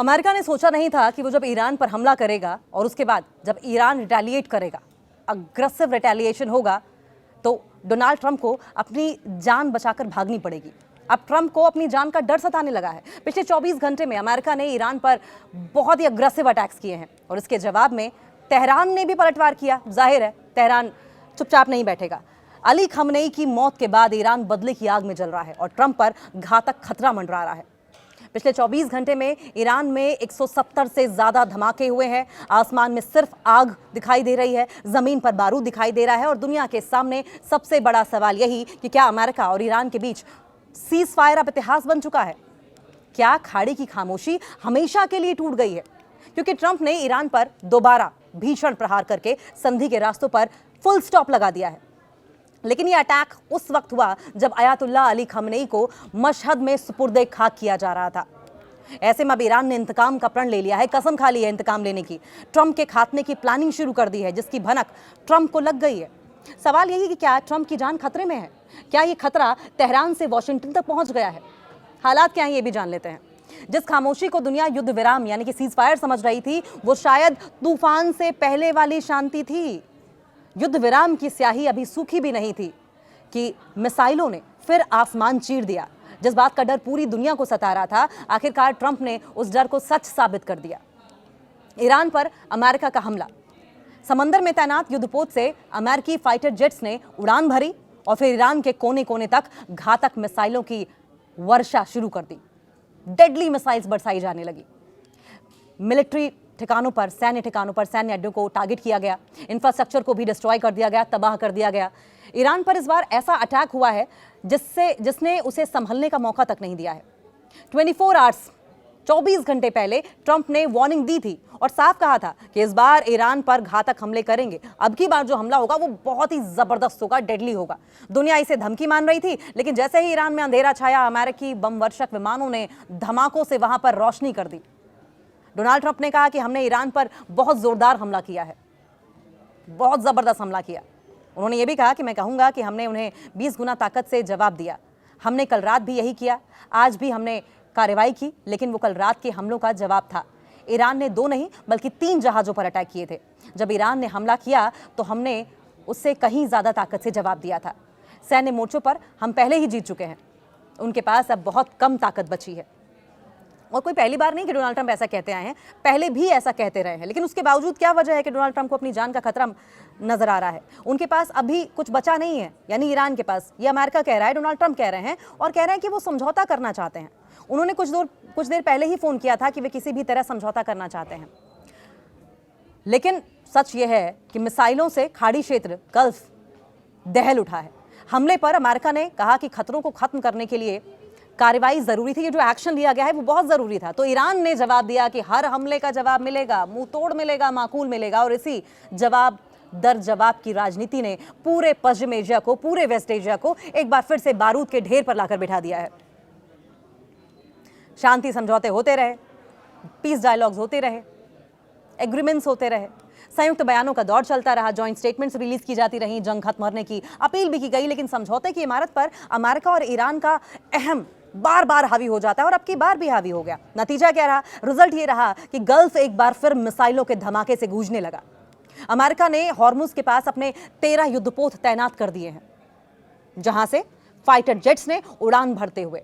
America ने सोचा नहीं था कि वो जब ईरान पर हमला करेगा और उसके बाद जब ईरान रिटेलिएट करेगा, अग्रेसिव रिटेलिएशन होगा, तो डोनाल्ड ट्रंप को अपनी जान बचाकर भागनी पड़ेगी। अब ट्रंप को अपनी जान का डर सताने लगा है। पिछले 24 घंटे में अमेरिका ने ईरान पर बहुत ही अग्रेसिव अटैक्स किए हैं और इसके जवाब में तेहरान ने भी पलटवार किया। जाहिर है तेहरान चुपचाप नहीं बैठेगा। अली खमनेई की मौत के बाद ईरान बदले की आग में जल रहा है और ट्रंप पर घातक खतरा मंडरा रहा है। पिछले 24 घंटे में ईरान में 170 से ज्यादा धमाके हुए हैं। आसमान में सिर्फ आग दिखाई दे रही है, जमीन पर बारूद दिखाई दे रहा है और दुनिया के सामने सबसे बड़ा सवाल यही कि क्या अमेरिका और ईरान के बीच सीज फायर अब इतिहास बन चुका है? क्या खाड़ी की खामोशी हमेशा के लिए टूट गई है? क्योंकि ट्रंप ने ईरान पर दोबारा भीषण प्रहार करके संधि के रास्तों पर फुल स्टॉप लगा दिया है। लेकिन यह अटैक उस वक्त हुआ जब अयातुल्लाह अली खमनेई को मशहद में सुपुर्दे खाक किया जा रहा था। ऐसे में अब ईरान ने इंतकाम का प्रण ले लिया है, कसम खा ली है इंतकाम लेने की। ट्रंप के खात्मे की प्लानिंग शुरू कर दी है, जिसकी भनक ट्रंप को लग गई है। सवाल यही कि क्या ट्रंप की जान खतरे में है? क्या ये खतरा तेहरान से वॉशिंगटन तक पहुंच गया है? हालात क्या है ये भी जान लेते हैं। जिस खामोशी को दुनिया युद्ध विराम यानी कि सीज फायर समझ रही थी, वो शायद तूफान से पहले वाली शांति थी। युद्ध विराम की स्याही अभी सूखी भी नहीं थी कि मिसाइलों ने फिर आसमान चीर दिया। जिस बात का डर पूरी दुनिया को सता रहा था, आखिरकार ट्रंप ने उस डर को सच साबित कर दिया। ईरान पर अमेरिका का हमला। समंदर में तैनात युद्धपोत से अमेरिकी फाइटर जेट्स ने उड़ान भरी और फिर ईरान के कोने कोने तक घातक मिसाइलों की वर्षा शुरू कर दी। डेडली मिसाइल्स बरसाई जाने लगी। मिलिट्री ठिकानों पर, सैन्य ठिकानों पर, सैन्य अड्डों को टारगेट किया गया। इंफ्रास्ट्रक्चर को भी डिस्ट्रॉय कर दिया गया, तबाह कर दिया गया। ईरान पर इस बार ऐसा अटैक हुआ है जिसने उसे संभलने का मौका तक नहीं दिया है। 24 आवर्स 24 घंटे पहले ट्रंप ने वार्निंग दी थी और साफ कहा था कि इस बार ईरान पर घातक हमले करेंगे। अब की बार जो हमला होगा वो बहुत ही जबरदस्त होगा, डेडली होगा। दुनिया इसे धमकी मान रही थी, लेकिन जैसे ही ईरान में अंधेरा छाया, अमेरिकी बम वर्षक विमानों ने धमाकों से वहां पर रोशनी कर दी। डोनाल्ड ट्रंप ने कहा कि हमने ईरान पर बहुत जोरदार हमला किया है, बहुत जबरदस्त हमला किया। उन्होंने ये भी कहा कि मैं कहूंगा कि हमने उन्हें 20 गुना ताकत से जवाब दिया। हमने कल रात भी यही किया, आज भी हमने कार्रवाई की, लेकिन वो कल रात के हमलों का जवाब था। ईरान ने 2 नहीं बल्कि 3 जहाजों पर अटैक किए थे। जब ईरान ने हमला किया तो हमने उससे कहीं ज्यादा ताकत से जवाब दिया था। सैन्य मोर्चों पर हम पहले ही जीत चुके हैं, उनके पास अब बहुत कम ताकत बची है। और कोई पहली बार नहीं कि डोनाल्ड ट्रंप ऐसा कहते आए हैं, पहले भी ऐसा कहते रहे हैं। लेकिन उसके बावजूद क्या वजह है कि डोनाल्ड ट्रंप को अपनी जान का खतरा नजर आ रहा है? उनके पास अभी कुछ बचा नहीं है, यानी ईरान के पास। ये अमेरिका कह रहा है, डोनाल्ड ट्रंप कह रहे हैं और कह रहे हैं कि वो समझौता करना चाहते हैं। उन्होंने कुछ देर पहले ही फोन किया था कि वे किसी भी तरह समझौता करना चाहते हैं। लेकिन सच यह है कि मिसाइलों से खाड़ी क्षेत्र गल्फ दहल उठा है। हमले पर अमेरिका ने कहा कि खतरों को खत्म करने के लिए कार्रवाई जरूरी थी। ये जो एक्शन लिया गया है वो बहुत जरूरी था। तो ईरान ने जवाब दिया कि हर हमले का जवाब मिलेगा, मुंह तोड़ मिलेगा, माकूल मिलेगा। और इसी जवाब दर जवाब की राजनीति ने पूरे पश्चिम एशिया को, पूरे वेस्ट एशिया को एक बार फिर से बारूद के ढेर पर लाकर बिठा दिया है। शांति समझौते होते रहे, पीस डायलॉग्स होते रहे, एग्रीमेंट्स होते रहे, संयुक्त बयानों का दौर चलता रहा, जॉइंट स्टेटमेंट्स रिलीज की जाती रही, जंग खत्म करने की अपील भी की गई। लेकिन समझौते की इमारत पर अमेरिका और ईरान का अहम बार बार हावी हो जाता है और अब की बार भी हावी हो गया। नतीजा क्या रहा? रिजल्ट ये रहा कि गल्फ एक बार फिर मिसाइलों के धमाके से गूंजने लगा। अमेरिका ने हॉर्मुज के पास अपने 13 युद्धपोत तैनात कर दिए हैं, जहां से फाइटर जेट्स ने उड़ान भरते हुए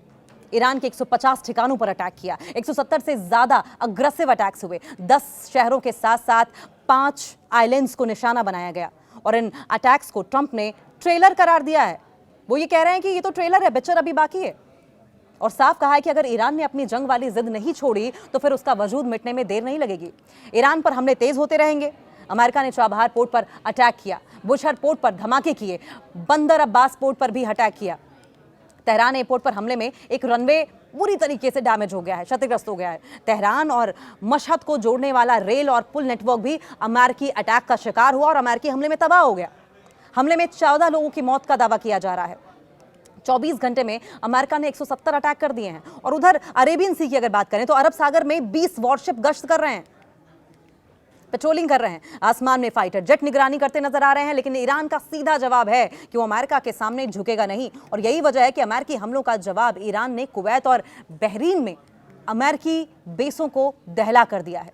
ईरान के 150 ठिकानों पर अटैक किया। 170 से ज्यादा अग्रेसिव अटैक्स हुए। 10 शहरों के साथ साथ 5 आइलैंड्स को निशाना बनाया गया और इन अटैक्स को ट्रंप ने ट्रेलर करार दिया है। वो ये कह रहे हैं कि ये तो ट्रेलर है, पिक्चर अभी बाकी है। और साफ कहा है कि अगर ईरान ने अपनी जंग वाली जिद नहीं छोड़ी तो फिर उसका वजूद मिटने में देर नहीं लगेगी। ईरान पर हमले तेज होते रहेंगे। अमेरिका ने चाबहार पोर्ट पर अटैक किया, बुशहर पोर्ट पर धमाके किए, बंदर अब्बास पोर्ट पर भी अटैक किया। तेहरान एयरपोर्ट पर हमले में एक रनवे बुरी तरीके से डैमेज हो गया है, क्षतिग्रस्त हो गया है। तेहरान और मशहद को जोड़ने वाला रेल और पुल नेटवर्क भी अमेरिकी अटैक का शिकार हुआ और अमेरिकी हमले में तबाह हो गया। हमले में 14 लोगों की मौत का दावा किया जा रहा है। 24 घंटे में अमेरिका ने 170 अटैक कर दिए हैं। और उधर अरेबियन सी की अगर बात करें तो अरब सागर में 20 वॉरशिप गश्त कर रहे हैं, पेट्रोलिंग कर रहे हैं। आसमान में फाइटर जेट निगरानी करते नजर आ रहे हैं। लेकिन ईरान का सीधा जवाब है कि वो अमेरिका के सामने झुकेगा नहीं। और यही वजह है कि अमेरिकी हमलों का जवाब ईरान ने कुवैत और बहरीन में अमेरिकी बेसों को दहला कर दिया है।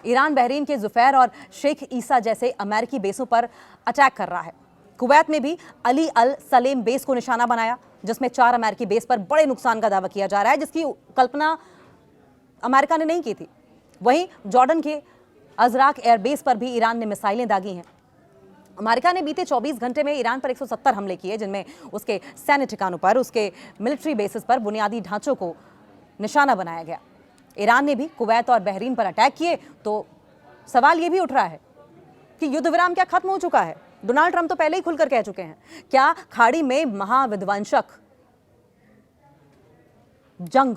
ईरान बहरीन के जुफैर और शेख ईसा जैसे अमेरिकी बेसों पर अटैक कर रहा है। कुवैत में भी अली अल सलेम बेस को निशाना बनाया, जिसमें 4 अमेरिकी बेस पर बड़े नुकसान का दावा किया जा रहा है, जिसकी कल्पना अमेरिका ने नहीं की थी। वहीं जॉर्डन के अजराक एयरबेस पर भी ईरान ने मिसाइलें दागी हैं। अमेरिका ने बीते 24 घंटे में ईरान पर 170 हमले किए, जिनमें उसके सैन्य ठिकानों पर, उसके मिलिट्री बेसिस पर, बुनियादी ढांचों को निशाना बनाया गया। ईरान ने भी कुवैत और बहरीन पर अटैक किए। तो सवाल यह भी उठ रहा है कि युद्ध विराम क्या खत्म हो चुका है? डोनाल्ड ट्रंप तो पहले ही खुलकर कह चुके हैं। क्या खाड़ी में महाविध्वंसक जंग,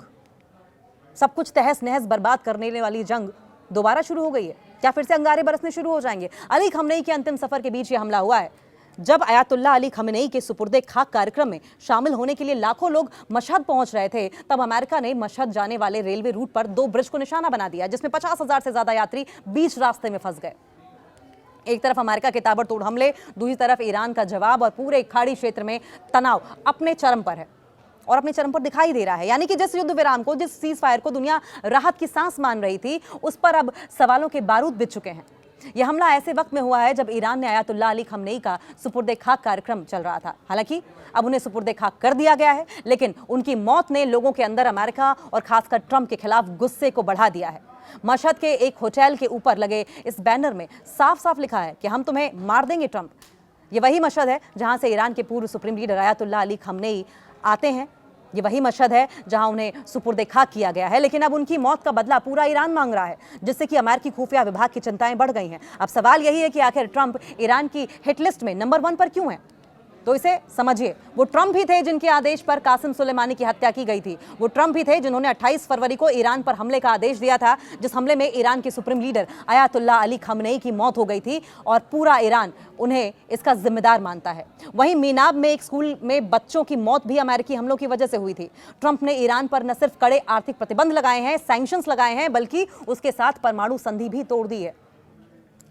सब कुछ तहस नहस बर्बाद करने वाली जंग दोबारा शुरू हो गई है? क्या फिर से अंगारे बरसने शुरू हो जाएंगे? अली खमेनी के अंतिम सफर के बीच यह हमला हुआ है। जब अयातुल्लाह अली खमेनी के सुपुर्दे खाक कार्यक्रम में शामिल होने के लिए लाखों लोग मशहद पहुंच रहे थे, तब अमेरिका ने मशहद जाने वाले रेलवे रूट पर 2 ब्रिज को निशाना बना दिया, जिसमें 50,000 से ज्यादा यात्री बीच रास्ते में फंस गए। एक तरफ अमेरिका के ताबड़तोड़ हमले, दूसरी तरफ ईरान का जवाब, और पूरे खाड़ी क्षेत्र में तनाव अपने चरम पर है और अपने चरम पर दिखाई दे रहा है। यानी कि जिस युद्ध विराम को, जिस सीज फायर को दुनिया राहत की सांस मान रही थी, उस पर अब सवालों के बारूद बिछ चुके हैं। यह हमला ऐसे वक्त में हुआ है जब ईरान ने अयातुल्लाह अली खमेनी का सुपुर्दे खाक कार्यक्रम चल रहा था। हालांकि अब उन्हें सुपुर्दे खाक कर दिया गया है, लेकिन उनकी मौत ने लोगों के अंदर अमेरिका और खासकर ट्रंप के खिलाफ गुस्से को बढ़ा दिया है। मशहद के एक होटल के ऊपर लगे इस बैनर में साफ साफ लिखा है कि हम तुम्हें मार देंगे ट्रंप। ये वही मशहद है जहां से ईरान के पूर्व supreme leader Ayatollah Ali Khamenei आते हैं। ये वही मशहद है जहां उन्हें सुपुर्दे खाक किया गया है। लेकिन अब उनकी मौत का बदला पूरा ईरान मांग रहा है, जिससे कि अमेरिकी खुफिया विभाग की चिंताएं बढ़ गई हैं। अब सवाल यही है कि आखिर ट्रंप ईरान की हिट लिस्ट में नंबर 1 पर क्यों है? तो इसे समझिए, वो ट्रंप ही थे जिनके आदेश पर कासिम सुलेमानी की हत्या की गई थी। वो ट्रंप ही थे जिन्होंने 28 फरवरी को ईरान पर हमले का आदेश दिया था, जिस हमले में ईरान के supreme leader Ayatollah Ali Khamenei की मौत हो गई थी और पूरा ईरान उन्हें इसका जिम्मेदार मानता है। वहीं मीनाब में एक स्कूल में बच्चों की मौत भी अमेरिकी हमलों की वजह से हुई थी। ट्रंप ने ईरान पर न सिर्फ कड़े आर्थिक प्रतिबंध लगाए हैं, सैंक्शंस लगाए हैं, बल्कि उसके साथ परमाणु संधि भी तोड़ दी है,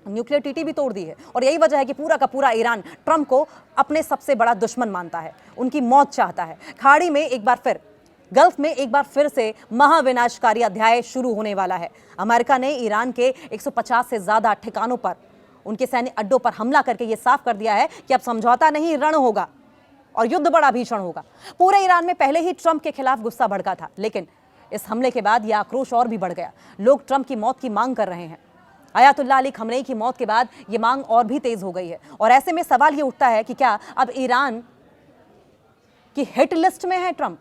न्यूक्लियर टीटी भी तोड़ दी है। और यही वजह है कि पूरा का पूरा ईरान ट्रंप को अपने सबसे बड़ा दुश्मन मानता है, उनकी मौत चाहता है। खाड़ी में एक बार फिर, गल्फ में एक बार फिर से महाविनाशकारी अध्याय शुरू होने वाला है। अमेरिका ने ईरान के 150 से ज्यादा ठिकानों पर, उनके सैन्य अड्डों पर हमला करके यह साफ कर दिया है कि अब समझौता नहीं, रण होगा और युद्ध बड़ा भीषण होगा। पूरे ईरान में पहले ही ट्रंप के खिलाफ गुस्सा भड़का था, लेकिन इस हमले के बाद यह आक्रोश और भी बढ़ गया। लोग ट्रंप की मौत की मांग कर रहे हैं। अयातुल्लाह अली खमेनी की मौत के बाद ये मांग और भी तेज हो गई है। और ऐसे में सवाल ये उठता है कि क्या अब ईरान की हिट लिस्ट में है ट्रंप?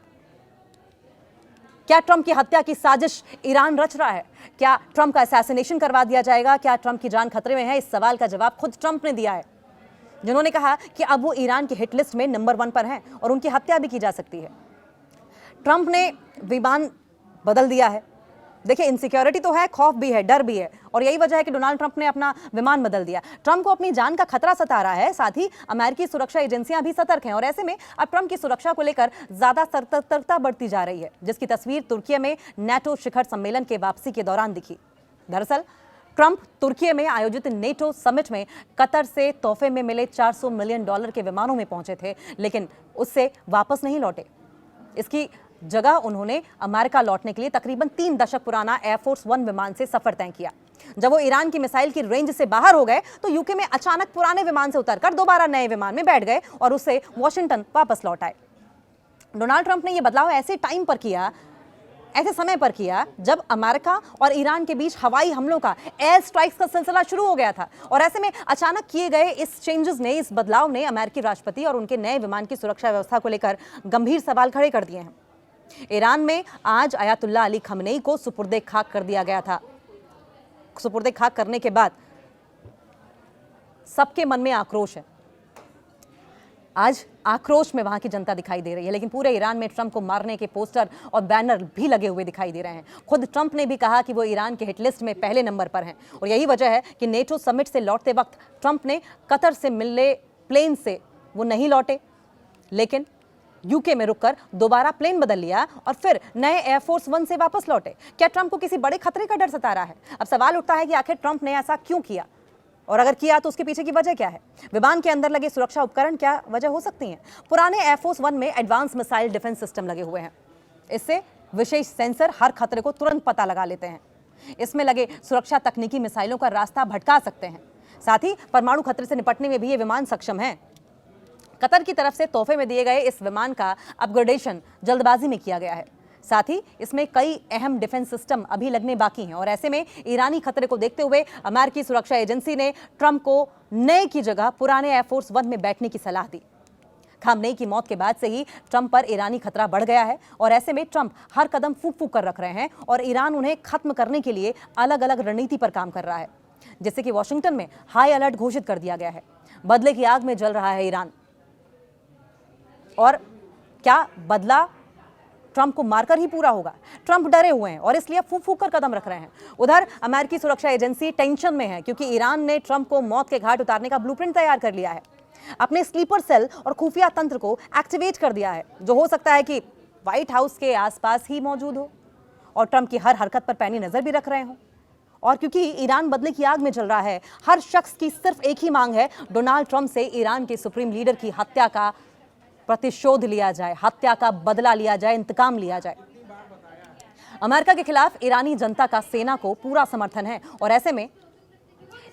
क्या ट्रंप की हत्या की साजिश ईरान रच रहा है? क्या ट्रंप का असैसिनेशन करवा दिया जाएगा? क्या ट्रंप की जान खतरे में है? इस सवाल का जवाब खुद ट्रंप ने दिया है, जिन्होंने कहा कि अब वो ईरान की हिट लिस्ट में नंबर 1 पर हैं और उनकी हत्या भी की जा सकती है। ट्रंप ने विमान बदल दिया है। देखिए, इनसिक्योरिटी तो है, खौफ भी है, डर भी है, और यही वजह है कि डोनाल्ड ट्रंप ने अपना विमान बदल दिया। ट्रंप को अपनी जान का खतरा सता रहा है, साथ ही अमेरिकी सुरक्षा एजेंसियां भी सतर्क हैं। और ऐसे में अब ट्रंप की सुरक्षा को लेकर ज्यादा सतर्कता बढ़ती जा रही है, जिसकी तस्वीर तुर्की में नेटो शिखर सम्मेलन के वापसी के दौरान दिखी। दरअसल ट्रंप तुर्की में आयोजित नेटो समिट में कतर से तोहफे में मिले $400 मिलियन के विमानों में पहुंचे थे, लेकिन उससे वापस नहीं लौटे। इसकी जगह उन्होंने अमेरिका लौटने के लिए तकरीबन 3 दशक पुराना एयरफोर्स 1 विमान से सफर तय किया। जब वो ईरान की मिसाइल की रेंज से बाहर हो गए, तो यूके में अचानक पुराने विमान से उतरकर दोबारा नए विमान में बैठ गए और उससे वॉशिंगटन वापस लौट आए। डोनाल्ड ट्रंप ने यह बदलाव ऐसे टाइम पर किया, ऐसे समय पर किया, जब अमेरिका और ईरान के बीच हवाई हमलों का, एयर स्ट्राइक्स का सिलसिला शुरू हो गया था। और ऐसे में अचानक किए गए इस चेंजेस ने, इस बदलाव ने अमेरिकी राष्ट्रपति और उनके नए विमान की सुरक्षा व्यवस्था को लेकर गंभीर सवाल खड़े कर दिए हैं। ईरान में आज अयातुल्लाह अली खमेनी को सुपुर्दे खाक कर दिया गया था। सुपुर्दे खाक करने के बाद सबके मन में आक्रोश है। आज आक्रोश में वहां की जनता दिखाई दे रही है, लेकिन पूरे ईरान में ट्रंप को मारने के पोस्टर और बैनर भी लगे हुए दिखाई दे रहे हैं। खुद ट्रंप ने भी कहा कि वो ईरान के हिट लिस्ट में पहले नंबर पर हैं। और यही वजह है कि नेटो समिट से लौटते वक्त ट्रंप ने कतर से मिलने प्लेन से वो नहीं लौटे, लेकिन यूके में रुककर दोबारा प्लेन बदल लिया और फिर नए एयरफोर्स 1 से वापस लौटे। क्या ट्रंप को किसी बड़े खतरे का डर सता रहा है? अब सवाल उठता है कि आखिर ट्रंप ने ऐसा क्यों किया, और अगर किया तो उसके पीछे की वजह क्या है? विमान के अंदर लगे सुरक्षा उपकरण क्या वजह हो सकती हैं? पुराने एयरफोर्स 1 में एडवांस मिसाइल डिफेंस सिस्टम लगे हुए हैं। इससे विशेष सेंसर हर खतरे को तुरंत पता लगा लेते हैं। इसमें लगे सुरक्षा तकनीकी मिसाइलों का रास्ता भटका सकते हैं। साथ ही परमाणु खतरे से निपटने में भी ये विमान सक्षम हैं। कतर की तरफ से तोहफे में दिए गए इस विमान का अपग्रेडेशन जल्दबाजी में किया गया है। साथ ही इसमें कई अहम डिफेंस सिस्टम अभी लगने बाकी हैं और ऐसे में ईरानी खतरे को देखते हुए अमेरिकी सुरक्षा एजेंसी ने ट्रंप को नए की जगह पुराने एयरफोर्स वन में बैठने की सलाह दी। खामनेई की मौत के बाद से ही ट्रंप पर ईरानी खतरा बढ़ गया है और ऐसे में ट्रंप हर कदम फूंक फूंक कर रख रहे हैं और ईरान उन्हें खत्म करने के लिए अलग अलग रणनीति पर काम कर रहा है, जिससे कि वॉशिंगटन में हाई अलर्ट घोषित कर दिया गया है। बदले की आग में जल रहा है ईरान और क्या बदला ट्रंप को मारकर ही पूरा होगा? ट्रंप डरे हुए हैं और इसलिए फूंक फूंक कर कदम रख रहे हैं। उधर अमेरिकी सुरक्षा एजेंसी टेंशन में है क्योंकि ईरान ने ट्रंप को मौत के घाट उतारने का ब्लूप्रिंट तैयार कर लिया है। अपने स्लीपर सेल और खुफिया तंत्र को एक्टिवेट कर दिया है, जो हो सकता है कि व्हाइट हाउस के आसपास ही मौजूद हो और ट्रंप की हर हरकत पर पैनी नजर भी रख रहे हो। और क्योंकि ईरान बदले की आग में जल रहा है, हर शख्स की सिर्फ एक ही मांग है, डोनाल्ड ट्रंप से ईरान के सुप्रीम लीडर की हत्या का प्रतिशोध लिया जाए, हत्या का बदला लिया जाए, इंतकाम लिया जाए। अमेरिका के खिलाफ ईरानी जनता का सेना को पूरा समर्थन है और ऐसे में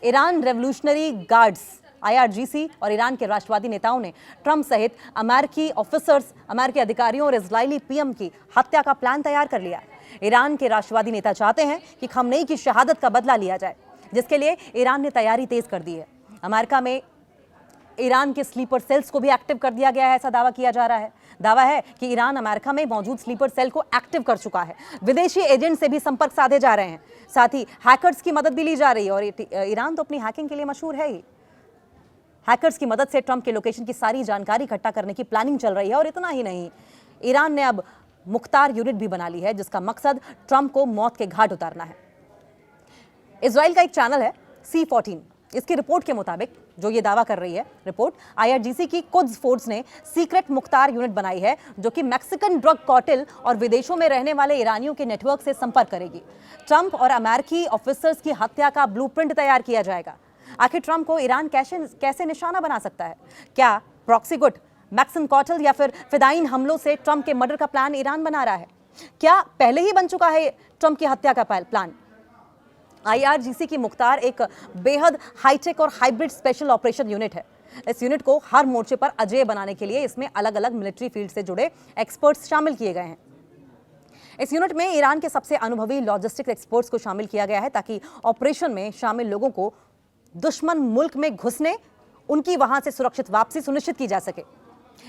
ईरान रेवोल्यूशनरी गार्ड्स IRGC और ईरान के राष्ट्रवादी नेताओं ने ट्रंप सहित अमेरिकी ऑफिसर्स, अमेरिकी अधिकारियों और इजरायली PM की हत्या का प्लान तैयार कर लिया। ईरान के राष्ट्रवादी नेता चाहते हैं कि खमनेई की शहादत का बदला लिया जाए, जिसके लिए ईरान ने तैयारी तेज कर दी है। अमेरिका में ईरान के स्लीपर सेल्स को भी एक्टिव कर दिया गया है, ऐसा दावा किया जा रहा है। दावा है कि ईरान अमेरिका में मौजूद स्लीपर सेल को एक्टिव कर चुका है। विदेशी एजेंट से भी संपर्क साधे जा रहे हैं, साथ ही हैकर्स की मदद भी ली जा रही है और ईरान तो अपनी हैकिंग के लिए मशहूर है ही। हैकर्स की मदद से ट्रंप के लोकेशन की सारी जानकारी इकट्ठा करने की प्लानिंग चल रही है और इतना ही नहीं, ईरान ने अब मुख्तार यूनिट भी बना ली है, जिसका मकसद ट्रंप को मौत के घाट उतारना है। इजराइल का एक चैनल है C14, इसकी रिपोर्ट के मुताबिक जो ये दावा कर रही है रिपोर्ट, IRGC की कुद्स फोर्स ने सीक्रेट मुख्तार यूनिट बनाई है जो कि मैक्सिकन ड्रग कार्टेल और विदेशों में रहने वाले ईरानियों के नेटवर्क से संपर्क करेगी। ट्रंप और अमेरिकी ऑफिसर्स की हत्या का ब्लूप्रिंट तैयार किया जाएगा। आखिर ट्रंप को ईरान कैसे निशाना बना सकता है? क्या प्रॉक्सी गुट, मैक्सिकन कार्टेल या फिर फिदाइन हमलों से ट्रंप के मर्डर का प्लान ईरान बना रहा है? क्या पहले ही बन चुका है ट्रंप की हत्या का प्लान? IRGC की मुख्तार एक बेहद हाईटेक और हाइब्रिड स्पेशल ऑपरेशन यूनिट है। इस यूनिट को हर मोर्चे पर अजेय बनाने के लिए इसमें अलग अलग मिलिट्री फील्ड से जुड़े एक्सपर्ट्स शामिल किए गए हैं। इस यूनिट में ईरान के सबसे अनुभवी लॉजिस्टिक्स एक्सपर्ट्स को शामिल किया गया है ताकि ऑपरेशन में शामिल लोगों को दुश्मन मुल्क में घुसने, उनकी वहां से सुरक्षित वापसी सुनिश्चित की जा सके।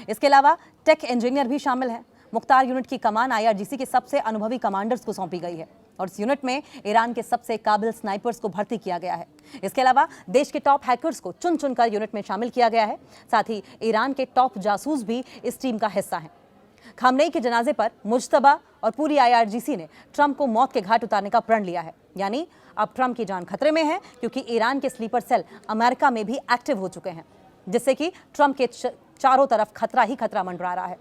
इसके अलावा टेक इंजीनियर भी शामिल हैं। मुख्तार यूनिट की कमान IRGC के सबसे अनुभवी कमांडर्स को सौंपी गई है और इस यूनिट में ईरान के सबसे काबिल स्नाइपर्स को भर्ती किया गया है। इसके अलावा देश के टॉप हैकर्स को चुन चुनकर यूनिट में शामिल किया गया है। साथ ही ईरान के टॉप जासूस भी इस टीम का हिस्सा हैं। खामनेई के जनाजे पर मुज्तबा और पूरी IRGC ने ट्रंप को मौत के घाट उतारने का प्रण लिया है। यानी अब ट्रंप की जान खतरे में है क्योंकि ईरान के स्लीपर सेल अमेरिका में भी एक्टिव हो चुके हैं, जिससे कि ट्रंप के चारों तरफ खतरा ही खतरा मंडरा रहा है।